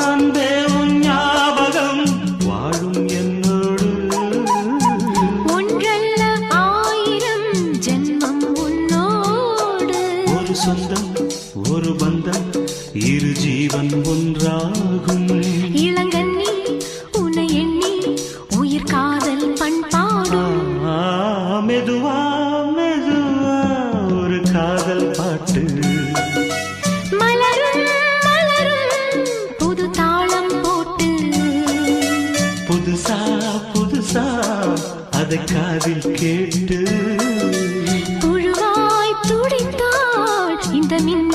அன்பே உன் ஞாபகம் வாழும் என்னோடு. ஒன்றல்ல ஆயிரம் ஜென்மம் உன்னோடு. ஒரு சொந்தம் ஒரு பந்தம் இரு ஜீவன் ஒன்றாகும். இளங்கண்ணி உன்னை எண்ணி உயிர் காதல் பண்பாடும். மெதுவா மெதுவா ஒரு காதல் பாட்டு. மலரும் மலரும் புது தாளம் போட்டு. புதுசா புதுசா அதை காதில் கேட்டு. புழுவாய் துடித்தாள் இந்த மின்